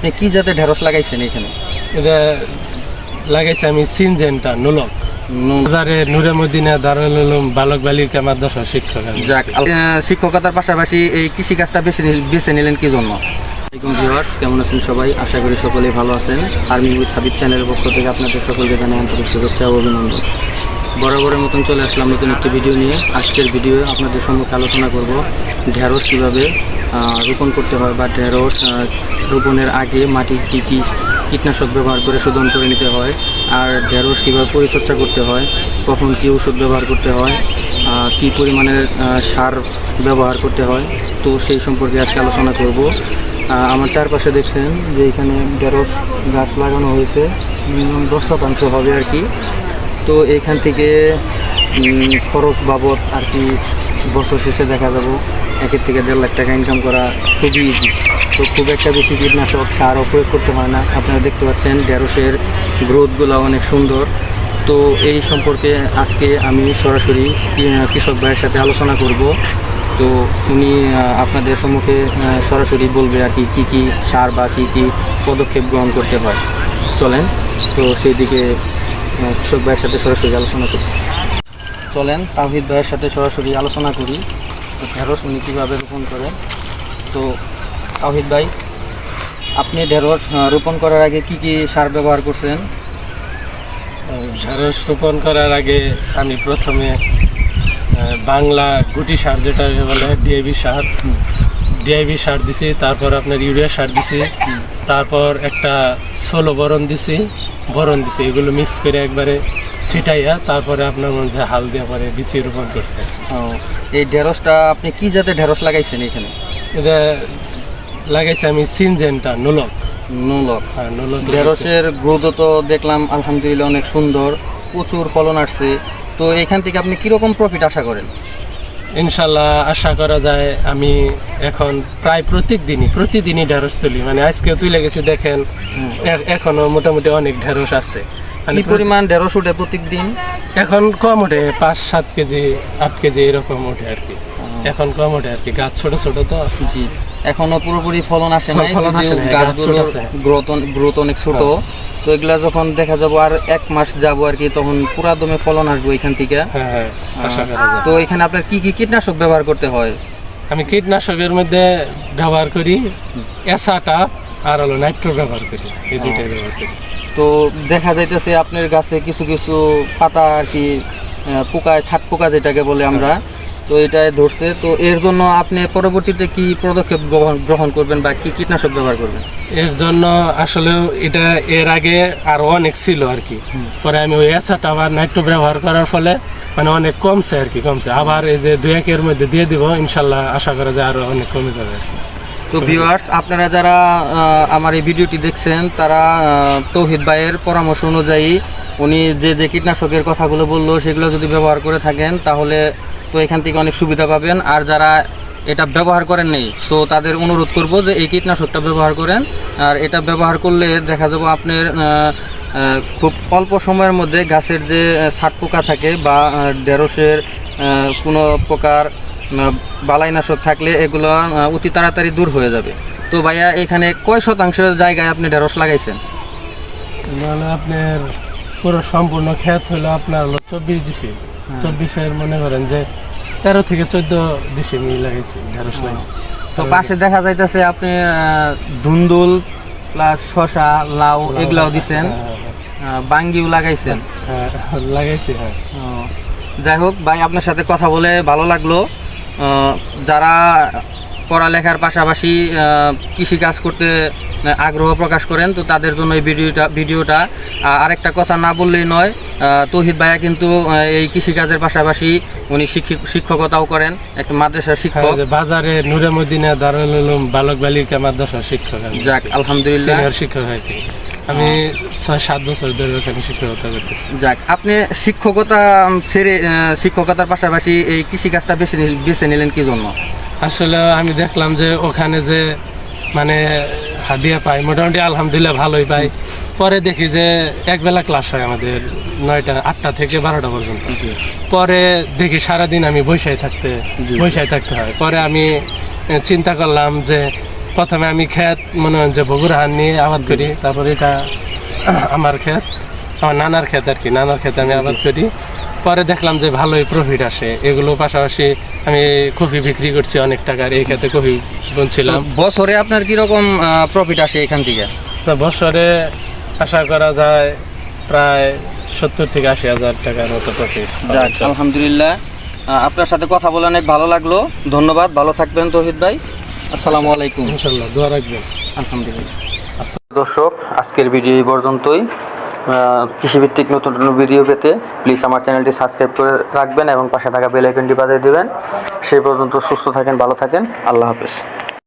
আপনি কি জাতের ঢেঁড়স লাগাইছেন এখানে? এটা লাগাইছি আমি সিনজেন্টা নুলক বাজারে নূরে মদিনা দারুল উলুম বালক বালিকা মাদ্রাসা শিক্ষক আমি। যাক, শিক্ষকতার পাশাপাশি এই কৃষিকাজটা বেছে নিলেন কি জন্য? ভিউয়ার্স, কেমন আছেন সবাই? আশা করি সকলেই ভালো আছেন। ফার্মিং উইথ হাবিব চ্যানেলের পক্ষ থেকে আপনাদের সকলকে জানাই আন্তরিক শুভেচ্ছা ও অভিনন্দন। বরাবরের মতন চলে আসলাম নতুন একটি ভিডিও নিয়ে। আজকের ভিডিও আপনাদের সম্মুখে আলোচনা করব ঢেঁড়স কীভাবে রোপণ করতে হয়, বা ঢেঁড়স রোপণের আগে মাটি কী কী কীটনাশক ব্যবহার করে শোধন করে নিতে হয়, আর ঢেঁড়স কীভাবে পরিচর্যা করতে হয়, কখন কী ওষুধ ব্যবহার করতে হয়, কী পরিমাণের সার ব্যবহার করতে হয়, তো সেই সম্পর্কে আজকে আলোচনা করব। আমার চারপাশে দেখছেন যে এখানে ঢেঁড়স গাছ লাগানো হয়েছে, 10% হবে আর কি। তো এইখান থেকে খরচ বাবদ আর কি বছর শেষে দেখা যাব 1 থেকে 1.5 লাখ টাকা ইনকাম করা খুবই ইজি। তো খুব একটা বেশি কীটনাশক সারও প্রয়োগ করতে হয় না। আপনারা দেখতে পাচ্ছেন ঢেঁড়সের গ্রোথগুলো অনেক সুন্দর। তো এই সম্পর্কে আজকে আমি সরাসরি কৃষক ভাইয়ের সাথে আলোচনা করব। তো উনি আপনাদের সম্মুখে সরাসরি বলবে আর কি কী কী সার বা কী কী পদক্ষেপ গ্রহণ করতে হয়। চলেন তো সেই দিকে কৃষক ভাইয়ের সাথে সরাসরি আলোচনা করি। চলেন তাওহিদ ভাইয়ের সাথে সরাসরি আলোচনা করি ঢেঁড়স উনি কীভাবে রোপণ করেন। তো তাওহিদ ভাই, আপনি ঢেঁড়স রোপণ করার আগে কি কি সার ব্যবহার করছেন? ঢেঁড়স রোপণ করার আগে আমি প্রথমে বাংলা গুটি সার যেটা বলে ডিআইবি সার দিছি, তারপর আপনার ইউরিয়া সার দিছি, তারপর একটা ষোলো বরণ দিছি, এগুলো মিক্স করে একবারে ছিটাইয়া তারপরে আপনার মধ্যে হাল দিয়ে পরে বিচি রোপণ করছে। এই ঢেঁড়সটা আপনি কি জাতের ঢেঁড়স লাগাইছেন এখানে? এটা লাগাইছি আমি সিনজেন্টা নুলক। হ্যাঁ, নুলক। ঢেঁড়সের গ্রোথ তো দেখলাম আলহামদুলিল্লাহ অনেক সুন্দর, প্রচুর ফলন আসছে। তো এখান থেকে আপনি কীরকম প্রফিট আশা করেন? ইনশাল্লাহ আশা করা যায় আমি এখন প্রায় প্রতিদিনই ঢেঁড়স তুলি, মানে আজকেও তুলে গেছি দেখেন, এখনো মোটামুটি অনেক ঢেঁড়স আছে। কি পরিমাণ ঢেঁড়স ওঠে প্রত্যেকদিন? এখন কম ওঠে, 5-7 কেজি 8 কেজি এরকম ওঠে আর কি। এখন কম ওঠে আর কি, গাছ ছোট ছোট তো। জি, এখনো পুরোপুরি ফলন আসে না, গ্রোথ অনেক ছোট। তো এগুলা যখন দেখা যাবো আর 1 মাস যাবো আর কি, তখন পুরা দমে ফলন আসবো এখান থেকে। তো এখানে আপনার কি কি কীটনাশক ব্যবহার করতে হয়? আমি কীটনাশকের মধ্যে ব্যবহার করি এসাটা আর হলো নাইট্রো ব্যবহার করি, এই দুইটাই ব্যবহার করি। তো দেখা যাইতেছে আপনার গাছে কিছু কিছু পাতা আর কি পোকায়, ছাট পোকা যেটাকে বলে আমরা, তো এটাই ধরছে। তো এর জন্য আপনি পরবর্তীতে কি পদক্ষেপ গ্রহণ করবেন বা কি কীটনাশক ব্যবহার করবেন? এর জন্য আসলে এটা এর আগে আরো অনেক ছিল আর কি, পরে আমি ওই এসাটা আবার নাইট্রো ব্যবহার করার ফলে মানে অনেক কমছে আর কি, আবার এই যে 2-1 মধ্যে দিয়ে দিব, ইনশাল্লাহ আশা করা যায় আরো অনেক কমে যাবে আর কি। তো ভিউয়ার্স, আপনারা যারা আমার এই ভিডিওটি দেখছেন তারা তৌহিদ ভাইয়ের পরামর্শ অনুযায়ী উনি যে যে কীটনাশকের কথাগুলো বললো সেগুলো যদি ব্যবহার করে থাকেন তাহলে তো এখান থেকে অনেক সুবিধা পাবেন। আর যারা এটা ব্যবহার করেন নেই, সো তাদের অনুরোধ করব যে এই কীটনাশকটা ব্যবহার করেন। আর এটা ব্যবহার করলে দেখা যাবো আপনার খুব অল্প সময়ের মধ্যে গাছের যে ছাট পোকা থাকে বা ঢেঁড়সের কোনো প্রকার বালাইনাশক থাকলে এগুলো অতি তাড়াতাড়ি দূর হয়ে যাবে। তো ভাইয়া, এখানে কয় শতাংশ জায়গায় আপনি ঢেঁড়স লাগাইছেন? মানে আপনার পুরো সম্পূর্ণ ক্ষেত হলো আপনার 24 ডিসি, 24-এর মনে করেন যে 13 থেকে 14 ডিসি আমি লাগাইছি ঢেঁড়স লাগাইছি। তো পাশে দেখা যাইতেছে আপনি ধুন্দুল প্লাস শসা, লাউ এগুলাও দিচ্ছেন, বাঙ্গিও লাগাইছেন। লাগাইছি, হ্যাঁ। যাই হোক ভাই, আপনার সাথে কথা বলে ভালো লাগলো। যারা পড়ালেখার পাশাপাশি কৃষিকাজ করতে আগ্রহ প্রকাশ করেন তো তাদের জন্য এই ভিডিওটা। আরেকটা কথা না বললেই নয়, তৌহিদ ভাইয়া কিন্তু এই কৃষিকাজের পাশাপাশি উনি শিক্ষকতাও করেন, একটা মাদ্রাসার শিক্ষক। বাজারে নূরে মদিনা দারুল উলুম বালক বালিকা মাদ্রাসার শিক্ষক। যাক, আলহামদুলিল্লাহ, সিনিয়র শিক্ষক আর কি। আমি 6-7 বছর ধরে ওখানে শিক্ষকতা করতেছি। যাক, আপনি শিক্ষকতা ছেড়ে শিক্ষকতার পাশাপাশি এই কৃষিকাজটা বেছে নিলেন কি জন্য? আসলে আমি দেখলাম যে ওখানে যে মানে হাদিয়া পাই, মোটামুটি আলহামদুলিল্লাহ ভালোই পাই। পরে দেখি যে একবেলা ক্লাস হয় আমাদের 8টা থেকে 12টা পর্যন্ত। পরে দেখি সারাদিন আমি বৈশায় থাকতে হয়। পরে আমি চিন্তা করলাম যে প্রথমে আমি ক্ষেত মনে হয় যে বগুড়া হান নিয়ে আবাদ করি, তারপর এটা আমার ক্ষেত, আমার নানার ক্ষেত আর কি, নানার ক্ষেতে আমি আবাদ করি। পরে দেখলাম যে ভালোই প্রফিট আসে এগুলো, পাশাপাশি আমি কফি বিক্রি করছি অনেক টাকার, এই ক্ষেতে কফি বুনছিলাম। বছরে আপনার কিরকম প্রফিট আসে এখান থেকে? তো বছরে আশা করা যায় প্রায় 70 থেকে 80 হাজার টাকার মতো প্রফিট। যাক আলহামদুলিল্লাহ, আপনার সাথে কথা বলে অনেক ভালো লাগলো। ধন্যবাদ, ভালো থাকবেন তৌহিদ ভাই। আসসালামু আলাইকুম। ইনশাল্লাহ দোয়া রাখবেন। আলহামদুলিল্লাহ। আচ্ছা দর্শক, আজকের ভিডিও এই পর্যন্তই। কৃষিভিত্তিক নতুন নতুন ভিডিও পেতে প্লিজ আমার চ্যানেলটি সাবস্ক্রাইব করে রাখবেন এবং পাশে থাকা বেল আইকনটি বাজিয়ে দেবেন। সেই পর্যন্ত সুস্থ থাকেন, ভালো থাকেন, আল্লাহ হাফেজ।